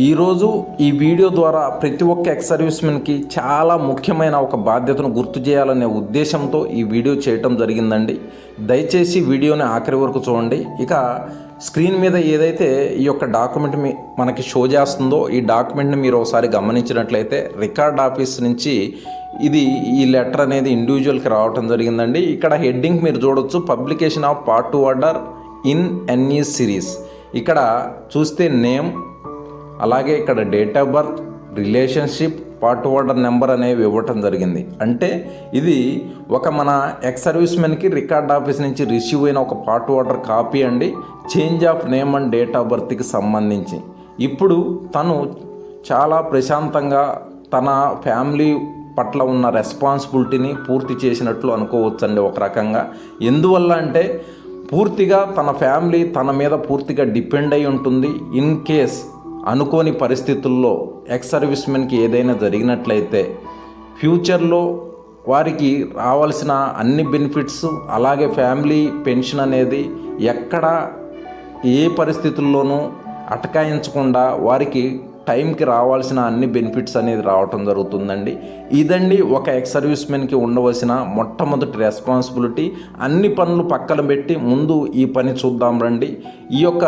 ఈరోజు ఈ వీడియో ద్వారా ప్రతి ఒక్క ఎక్స్ సర్వీస్మెన్కి చాలా ముఖ్యమైన ఒక బాధ్యతను గుర్తు చేయాలనే ఉద్దేశంతో ఈ వీడియో చేయటం జరిగిందండి. దయచేసి వీడియోని ఆఖరి వరకు చూడండి. ఇక స్క్రీన్ మీద ఏదైతే ఈ యొక్క డాక్యుమెంట్ మనకి షో చేస్తుందో ఈ డాక్యుమెంట్ని మీరు ఒకసారి గమనించినట్లయితే రికార్డ్ ఆఫీస్ నుంచి ఈ లెటర్ అనేది ఇండివిజువల్కి రావటం జరిగిందండి. ఇక్కడ హెడ్డింగ్ మీరు చూడొచ్చు, publication of part 2 order in NE series. ఇక్కడ చూస్తే నేమ్, అలాగే ఇక్కడ date of birth, relationship, part order number అనేవి ఇవ్వటం జరిగింది. అంటే ఇది ఒక మన ఎక్స్ సర్వీస్మెన్కి రికార్డ్ ఆఫీస్ నుంచి రిసీవ్ అయిన ఒక పార్ట్ ఆర్డర్ కాపీ అండి, change of name and date of బర్త్కి సంబంధించి. ఇప్పుడు తను చాలా ప్రశాంతంగా తన ఫ్యామిలీ పట్ల ఉన్న రెస్పాన్సిబిలిటీని పూర్తి చేసినట్లు అనుకోవచ్చండి ఒక రకంగా. ఎందువల్ల అంటే పూర్తిగా తన ఫ్యామిలీ తన మీద పూర్తిగా డిపెండ్ అయి ఉంటుంది. ఇన్ కేస్ అనుకోని పరిస్థితుల్లో ఎక్స్ సర్వీస్మెన్కి ఏదైనా జరిగినట్లయితే ఫ్యూచర్లో వారికి రావాల్సిన అన్ని బెనిఫిట్స్, అలాగే ఫ్యామిలీ పెన్షన్ అనేది ఎక్కడ ఏ పరిస్థితుల్లోనూ అటకాయించకుండా వారికి టైంకి రావాల్సిన అన్ని బెనిఫిట్స్ అనేది రావటం జరుగుతుందండి. ఇదండి ఒక ఎక్స్ సర్వీస్మెన్కి ఉండవలసిన మొట్టమొదటి రెస్పాన్సిబిలిటీ. అన్ని పనులు పక్కన పెట్టి ముందు ఈ పని చూద్దాం రండి. ఈ యొక్క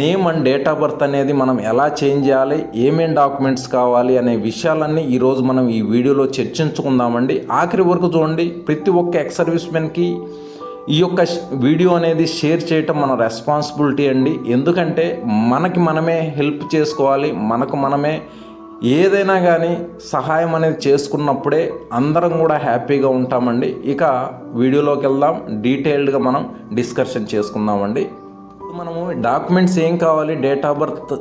name and date of birth అనేది మనం ఎలా చేంజ్ చేయాలి, ఏమేం డాక్యుమెంట్స్ కావాలి అనే విషయాలన్నీ ఈరోజు మనం ఈ వీడియోలో చర్చించుకుందామండి. ఆఖరి వరకు చూడండి. ప్రతి ఒక్క ఎక్స్ సర్వీస్మెన్కి ఈ యొక్క వీడియో అనేది షేర్ చేయటం మన రెస్పాన్సిబిలిటీ అండి. ఎందుకంటే మనకి మనమే హెల్ప్ చేసుకోవాలి, మనకు మనమే ఏదైనా కానీ సహాయం అనేది చేసుకున్నప్పుడే అందరం కూడా హ్యాపీగా ఉంటామండి. ఇక వీడియోలోకి వెళ్దాం, డీటెయిల్డ్గా మనం డిస్కషన్ చేసుకుందామండి. మనము డాక్యుమెంట్స్ ఏం కావాలి, date of birth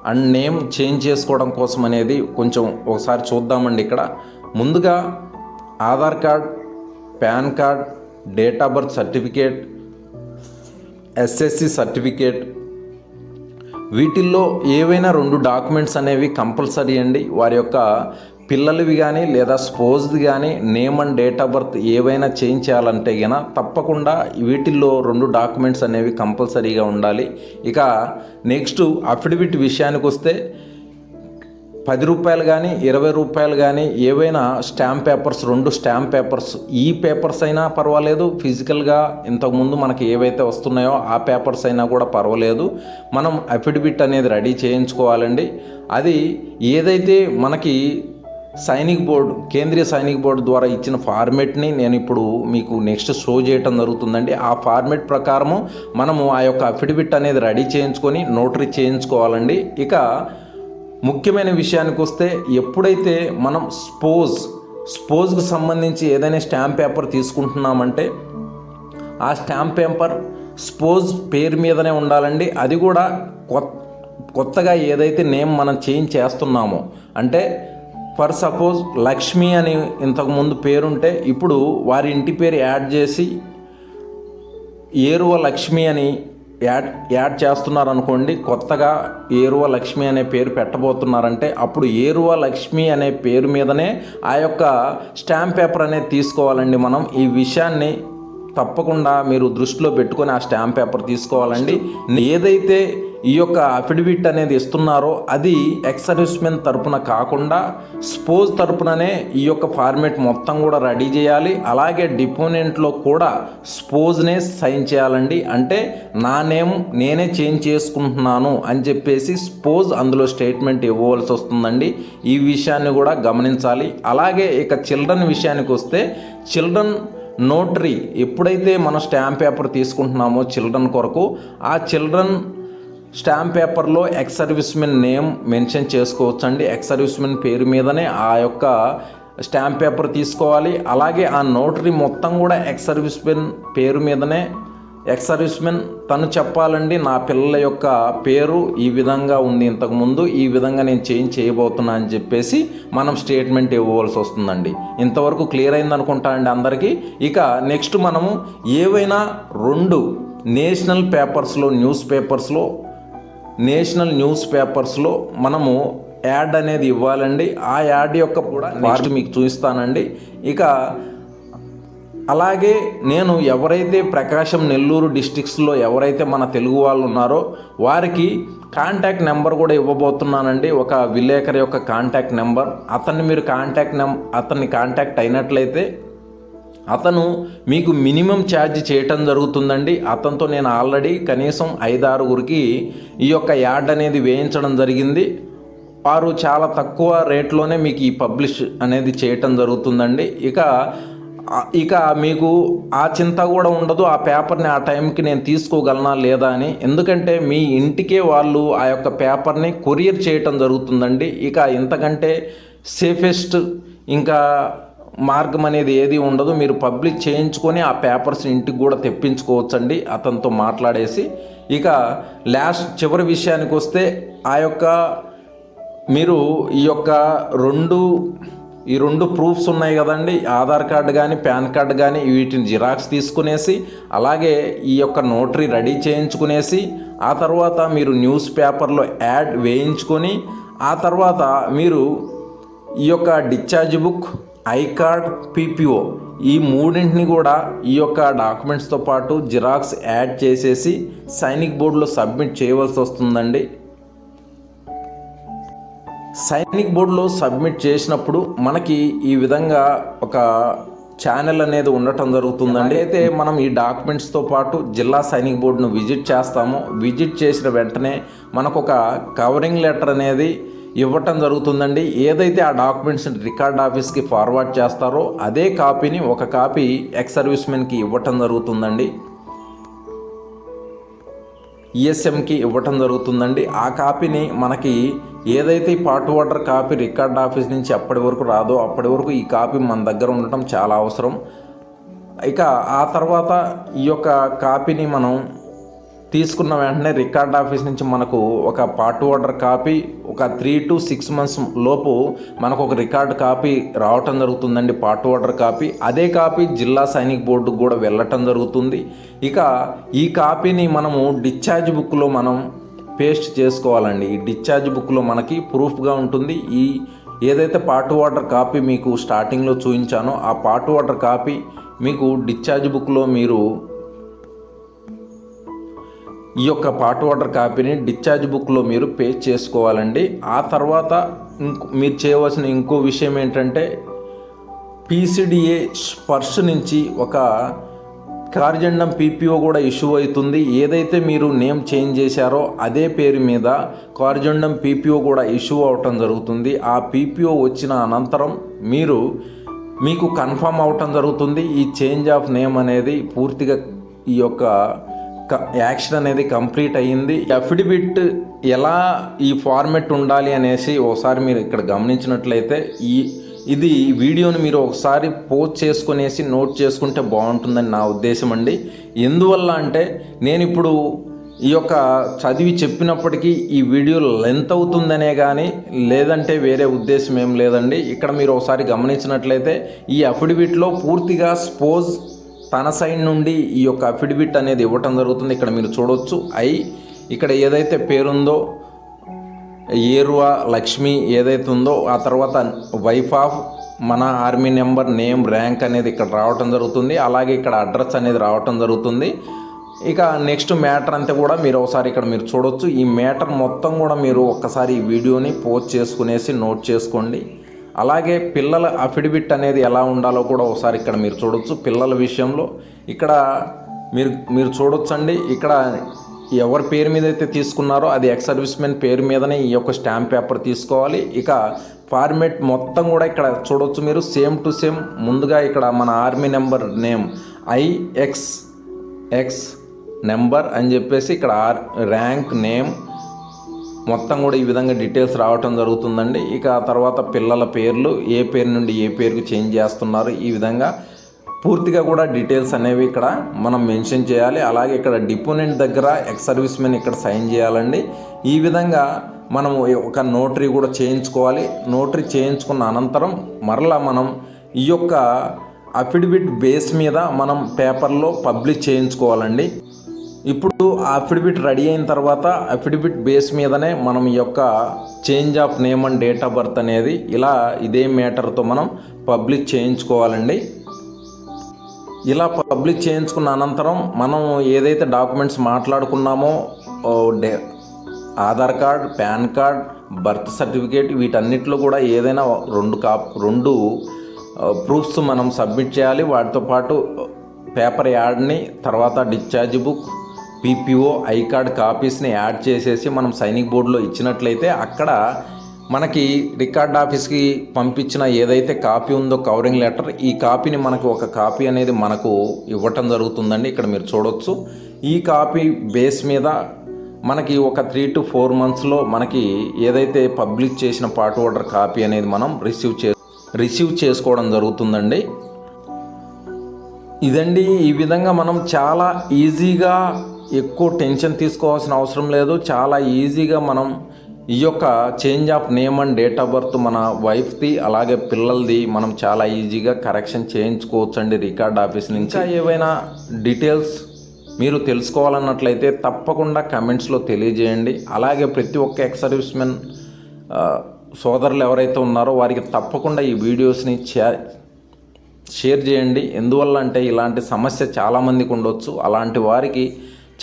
and name change చేసుకోవడం కోసం అనేది కొంచెం ఒకసారి చూద్దామండి. ఇక్కడ ముందుగా Aadhaar card, PAN card, date of birth certificate, SSC certificate, వీటిల్లో ఏవైనా 2 డాక్యుమెంట్స్ అనేవి కంపల్సరీ అండి. వారి యొక్క పిల్లలవి కానీ లేదా స్పోజ్ది కానీ name and date of birth ఏవైనా చేంజ్ చేయాలంటే గిన తప్పకుండా వీటిల్లో 2 డాక్యుమెంట్స్ అనేవి కంపల్సరీగా ఉండాలి. ఇక నెక్స్ట్ అఫిడవిట్ విషయానికి వస్తే 10 రూపాయలు కానీ 20 రూపాయలు కానీ ఏవైనా స్టాంప్ పేపర్స్, 2 స్టాంప్ పేపర్స్, ఈ పేపర్స్ అయినా పర్వాలేదు, ఫిజికల్గా ఇంతకుముందు మనకి ఏవైతే వస్తున్నాయో ఆ పేపర్స్ అయినా కూడా పర్వాలేదు, మనం అఫిడవిట్ అనేది రెడీ చేయించుకోవాలండి. అది ఏదైతే మనకి సైనిక్ బోర్డు, కేంద్రీయ సైనిక్ బోర్డు ద్వారా ఇచ్చిన ఫార్మేట్ని నేను ఇప్పుడు మీకు నెక్స్ట్ షో చేయటం జరుగుతుందండి. ఆ ఫార్మేట్ ప్రకారము మనము ఆ యొక్క అఫిడవిట్ అనేది రెడీ చేయించుకొని నోటరీ చేయించుకోవాలండి. ఇక ముఖ్యమైన విషయానికి వస్తే ఎప్పుడైతే మనం స్పోజ్కి సంబంధించి ఏదైనా స్టాంప్ పేపర్ తీసుకుంటున్నామంటే ఆ స్టాంప్ పేపర్ స్పోజ్ పేరు మీదనే ఉండాలండి. అది కూడా కొత్తగా ఏదైతే నేమ్ మనం చేంజ్ చేస్తున్నామో, అంటే ఫర్ సపోజ్ లక్ష్మి అని ఇంతకుముందు పేరుంటే ఇప్పుడు వారి ఇంటి పేరు యాడ్ చేసి ఏరువ లక్ష్మి అని యాడ్ చేస్తున్నారనుకోండి, కొత్తగా ఏరువ లక్ష్మి అనే పేరు పెట్టబోతున్నారంటే అప్పుడు ఏరువ లక్ష్మి అనే పేరు మీదనే ఆ యొక్క స్టాంప్ పేపర్ అనేది తీసుకోవాలండి. మనం ఈ విషయాన్ని తప్పకుండా మీరు దృష్టిలో పెట్టుకొని ఆ స్టాంప్ పేపర్ తీసుకోవాలండి. ఏదైతే ఈ యొక్క అఫిడవిట్ అనేది ఇస్తున్నారో అది ఎక్స్ సర్వీస్మెన్ తరపున కాకుండా స్పోజ్ తరపుననే ఈ యొక్క ఫార్మేట్ మొత్తం కూడా రెడీ చేయాలి. అలాగే డిపోనెంట్లో కూడా స్పోజ్నే సైన్ చేయాలండి. అంటే నా నేమ్ నేనే చేంజ్ చేసుకుంటున్నాను అని చెప్పేసి స్పోజ్ అందులో స్టేట్మెంట్ ఇవ్వవలసి వస్తుందండి. ఈ విషయాన్ని కూడా గమనించాలి. అలాగే ఇక చిల్డ్రన్ విషయానికి వస్తే చిల్డ్రన్ నోటరీ ఎప్పుడైతే మనం స్టాంప్ పేపర్ తీసుకుంటున్నామో చిల్డ్రన్ కొరకు, ఆ చిల్డ్రన్ స్టాంప్ పేపర్లో ఎక్స్ సర్వీస్మెన్ నేమ్ మెన్షన్ చేసుకోవచ్చండి. ఎక్స్ సర్వీస్మెన్ పేరు మీదనే ఆ యొక్క స్టాంప్ పేపర్ తీసుకోవాలి. అలాగే ఆ నోటరీ మొత్తం కూడా ఎక్స్ సర్వీస్మెన్ పేరు మీదనే, ఎక్స్ సర్వీస్మెన్ తను చెప్పాలండి, నా పిల్లల యొక్క పేరు ఈ విధంగా ఉంది, ఇంతకుముందు ఈ విధంగా నేను చేంజ్ చేయబోతున్నా అని చెప్పేసి మనం స్టేట్మెంట్ ఇవ్వవలసి వస్తుందండి. ఇంతవరకు క్లియర్ అయింది అనుకుంటా అండి అందరికీ. ఇక నెక్స్ట్ మనము ఏవైనా 2 నేషనల్ పేపర్స్లో మనము యాడ్ అనేది ఇవ్వాలండి. ఆ యాడ్ యొక్క కూడా నెక్స్ట్ మీకు చూపిస్తానండి. ఇక అలాగే నేను ఎవరైతే ప్రకాశం, నెల్లూరు డిస్ట్రిక్ట్స్లో ఎవరైతే మన తెలుగు వాళ్ళు ఉన్నారో వారికి కాంటాక్ట్ నెంబర్ కూడా ఇవ్వబోతున్నానండి, ఒక విలేకరి యొక్క కాంటాక్ట్ నెంబర్. మీరు అతన్ని కాంటాక్ట్ అయినట్లయితే అతను మీకు మినిమం ఛార్జ్ చేయటం జరుగుతుందండి. అతనితో నేను ఆల్రెడీ కనీసం 5-6 ఈ యొక్క యాడ్ అనేది వేయించడం జరిగింది. వారు చాలా తక్కువ రేట్లోనే మీకు ఈ పబ్లిష్ అనేది చేయటం జరుగుతుందండి. ఇక మీకు ఆ చింత కూడా ఉండదు, ఆ పేపర్ని ఆ టైంకి నేను తీసుకోగలనా లేదా అని. ఎందుకంటే మీ ఇంటికే వాళ్ళు ఆ యొక్క పేపర్ని కొరియర్ చేయటం జరుగుతుందండి. ఇక ఇంతకంటే సేఫెస్ట్ ఇంకా మార్గం అనేది ఏది ఉండదు. మీరు పబ్లిష్ చేయించుకొని ఆ పేపర్స్ ఇంటికి కూడా తెప్పించుకోవచ్చండి అతనితో మాట్లాడేసి. ఇక చివరి విషయానికి వస్తే మీరు ఈ రెండు ప్రూఫ్స్ ఉన్నాయి కదండి, ఆధార్ కార్డు కానీ పాన్ కార్డు కానీ, వీటిని జిరాక్స్ తీసుకునేసి అలాగే ఈ యొక్క నోటరీ రెడీ చేయించుకునేసి ఆ తర్వాత మీరు న్యూస్ పేపర్లో యాడ్ వేయించుకొని ఆ తర్వాత మీరు ఈ యొక్క discharge book, I card, PPO ఈ మూడింటిని కూడా ఈ యొక్క డాక్యుమెంట్స్తో పాటు జిరాక్స్ యాడ్ చేసేసి సైనిక్ బోర్డులో సబ్మిట్ చేయవలసి వస్తుందండి. సైనిక్ బోర్డులో సబ్మిట్ చేసినప్పుడు మనకి ఈ విధంగా ఒక ఛానల్ అనేది ఉండటం జరుగుతుందండి. అయితే మనం ఈ డాక్యుమెంట్స్తో పాటు జిల్లా సైనిక్ బోర్డును విజిట్ చేస్తాము. విజిట్ చేసిన వెంటనే మనకు ఒక కవరింగ్ లెటర్ అనేది ఇవ్వటం జరుగుతుందండి. ఏదైతే ఆ డాక్యుమెంట్స్ రికార్డ్ ఆఫీస్కి ఫార్వర్డ్ చేస్తారో అదే కాపీని ఒక కాపీ ఎక్స్ సర్వీస్మెన్కి ఇవ్వటం జరుగుతుందండి, ESMకి ఇవ్వటం జరుగుతుందండి. ఆ కాపీని మనకి ఏదైతే part order copy record office నుంచి అప్పటి వరకు రాదో అప్పటి వరకు ఈ కాపీ మన దగ్గర ఉండటం చాలా అవసరం. ఇక ఆ తర్వాత ఈ యొక్క కాపీని మనం తీసుకున్న వెంటనే రికార్డ్ ఆఫీస్ నుంచి మనకు ఒక పార్ట్ ఆర్డర్ కాపీ ఒక 3 to 6 months లోపు మనకు ఒక రికార్డ్ కాపీ రావటం జరుగుతుందండి, పార్ట్ ఆర్డర్ కాపీ. అదే కాపీ జిల్లా సైనిక్ బోర్డుకు కూడా వెళ్ళటం జరుగుతుంది. ఇక ఈ కాపీని మనము డిశ్చార్జ్ బుక్లో మనం పేస్ట్ చేసుకోవాలండి. ఈ డిశ్చార్జ్ బుక్లో మనకి ప్రూఫ్గా ఉంటుంది. ఏదైతే పార్ట్ ఆర్డర్ కాపీ మీకు స్టార్టింగ్లో చూపించానో ఆ పార్ట్ ఆర్డర్ కాపీ మీకు డిశ్చార్జ్ బుక్లో మీరు ఈ యొక్క పార్ట్ ఆర్డర్ కాపీని డిశ్చార్జ్ బుక్లో మీరు పేస్ట్ చేసుకోవాలండి. ఆ తర్వాత మీరు చేయవలసిన ఇంకో విషయం ఏంటంటే PCDA స్పర్శ నుంచి ఒక కార్జెండం PPO కూడా ఇష్యూ అవుతుంది. ఏదైతే మీరు నేమ్ చేంజ్ చేశారో అదే పేరు మీద కార్జెండం PPO కూడా ఇష్యూ అవటం జరుగుతుంది. ఆ PPO వచ్చిన అనంతరం మీకు కన్ఫర్మ్ అవటం జరుగుతుంది ఈ చేంజ్ ఆఫ్ నేమ్ అనేది పూర్తిగా ఈ యొక్క యాక్షన్ అనేది కంప్లీట్ అయ్యింది. అఫిడవిట్ ఎలా ఈ ఫార్మెట్ ఉండాలి అనేసి ఒకసారి మీరు ఇక్కడ గమనించినట్లయితే ఇది వీడియోని మీరు ఒకసారి పోస్ట్ చేసుకునేసి నోట్ చేసుకుంటే బాగుంటుందని నా ఉద్దేశం అండి. ఎందువల్ల అంటే నేను ఇప్పుడు ఈ యొక్క చదివి చెప్పినప్పటికీ ఈ వీడియో లెంత్ అవుతుందనే కానీ లేదంటే వేరే ఉద్దేశం ఏం లేదండి. ఇక్కడ మీరు ఒకసారి గమనించినట్లయితే ఈ అఫిడవిట్లో పూర్తిగా తన సైడ్ నుండి ఈ యొక్క అఫిడవిట్ అనేది ఇవ్వటం జరుగుతుంది. ఇక్కడ మీరు చూడవచ్చు ఇక్కడ ఏదైతే పేరుందో ఏరువా లక్ష్మి ఏదైతే ఉందో ఆ తర్వాత వైఫ్ ఆఫ్ మన ఆర్మీ నెంబర్, నేమ్, ర్యాంక్ అనేది ఇక్కడ రావటం జరుగుతుంది. అలాగే ఇక్కడ అడ్రస్ అనేది రావటం జరుగుతుంది. ఇక నెక్స్ట్ మ్యాటర్ అంతా కూడా మీరు ఒకసారి ఇక్కడ మీరు చూడవచ్చు. ఈ మ్యాటర్ మొత్తం కూడా మీరు ఒక్కసారి ఈ వీడియోని పోస్ట్ చేసుకునేసి నోట్ చేసుకోండి. అలాగే పిల్లల అఫిడవిట్ అనేది ఎలా ఉండాలో కూడా ఒకసారి ఇక్కడ మీరు చూడవచ్చు. పిల్లల విషయంలో ఇక్కడ మీరు చూడొచ్చండి. ఇక్కడ ఎవరి పేరు మీద అయితే తీసుకున్నారో అది ఎక్స్ సర్వీస్మెన్ పేరు మీదనే ఈ యొక్క స్టాంప్ పేపర్ తీసుకోవాలి. ఇక ఫార్మేట్ మొత్తం కూడా ఇక్కడ చూడొచ్చు మీరు సేమ్ టు సేమ్. ముందుగా ఇక్కడ మన army number name IXX number అని చెప్పేసి ఇక్కడ ర్యాంక్, నేమ్ మొత్తం కూడా ఈ విధంగా డీటెయిల్స్ రావటం జరుగుతుందండి. ఇక తర్వాత పిల్లల పేర్లు ఏ పేరు నుండి ఏ పేరుకు చేంజ్ చేస్తున్నారు ఈ విధంగా పూర్తిగా కూడా డీటెయిల్స్ అనేవి ఇక్కడ మనం మెన్షన్ చేయాలి. అలాగే ఇక్కడ డిపోనెంట్ దగ్గర ఎక్స్ సర్వీస్మెన్ ఇక్కడ సైన్ చేయాలండి. ఈ విధంగా మనము ఒక నోటరీ కూడా చేయించుకోవాలి. నోటరీ చేయించుకున్న అనంతరం మరలా మనం ఈ యొక్క అఫిడవిట్ బేస్ మీద మనం పేపర్లో పబ్లిష్ చేయించుకోవాలండి. ఇప్పుడు ఆ అఫిడవిట్ రెడీ అయిన తర్వాత అఫిడవిట్ బేస్ మీదనే మనం ఈ యొక్క change of name and date of birth అనేది ఇదే మ్యాటర్తో మనం పబ్లిష్ చేయించుకోవాలండి. ఇలా పబ్లిష్ చేయించుకున్న అనంతరం మనం ఏదైతే డాక్యుమెంట్స్ మాట్లాడుకున్నామో Aadhaar card, PAN card, birth certificate వీటన్నిటిలో కూడా ఏదైనా రెండు ప్రూఫ్స్ మనం సబ్మిట్ చేయాలి. వాటితో పాటు పేపర్ యాడ్ని, తర్వాత discharge book, PPO, I card కాపీస్ని యాడ్ చేసేసి మనం సైనిక్ బోర్డులో ఇచ్చినట్లయితే అక్కడ మనకి రికార్డ్ ఆఫీస్కి పంపించిన ఏదైతే కాపీ ఉందో కవరింగ్ లెటర్, ఈ కాపీని మనకు ఒక కాపీ అనేది మనకు ఇవ్వటం జరుగుతుందండి. ఇక్కడ మీరు చూడవచ్చు. ఈ కాపీ బేస్ మీద మనకి ఒక 3 to 4 monthsలో మనకి ఏదైతే పబ్లిష్ చేసిన పార్ట్ ఆర్డర్ కాపీ అనేది మనం రిసీవ్ చేసుకోవడం జరుగుతుందండి. ఇదండి, ఈ విధంగా మనం చాలా ఈజీగా, ఎక్కువ టెన్షన్ తీసుకోవాల్సిన అవసరం లేదు, చాలా ఈజీగా మనం ఈ యొక్క change of name and date of birth మన వైఫ్ది అలాగే పిల్లలది మనం చాలా ఈజీగా కరెక్షన్ చేయించుకోవచ్చు అండి రికార్డ్ ఆఫీస్ నుంచి. ఇంకా ఏవైనా డీటెయిల్స్ మీరు తెలుసుకోవాలన్నట్లయితే తప్పకుండా కమెంట్స్లో తెలియజేయండి. అలాగే ప్రతి ఒక్క ఎక్స్ సర్వీస్మెన్ సోదరులు ఎవరైతే ఉన్నారో వారికి తప్పకుండా ఈ వీడియోస్ని షేర్ చేయండి. ఎందువల్ల అంటే ఇలాంటి సమస్య చాలామందికి ఉండొచ్చు. అలాంటి వారికి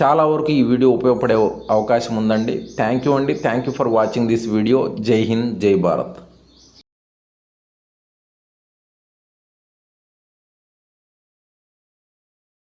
చాలా వరకు ఈ వీడియో ఉపయోగపడే అవకాశం ఉందండి. థ్యాంక్ యూ అండి. Thank you for watching this video. జై హింద్, జై భారత్.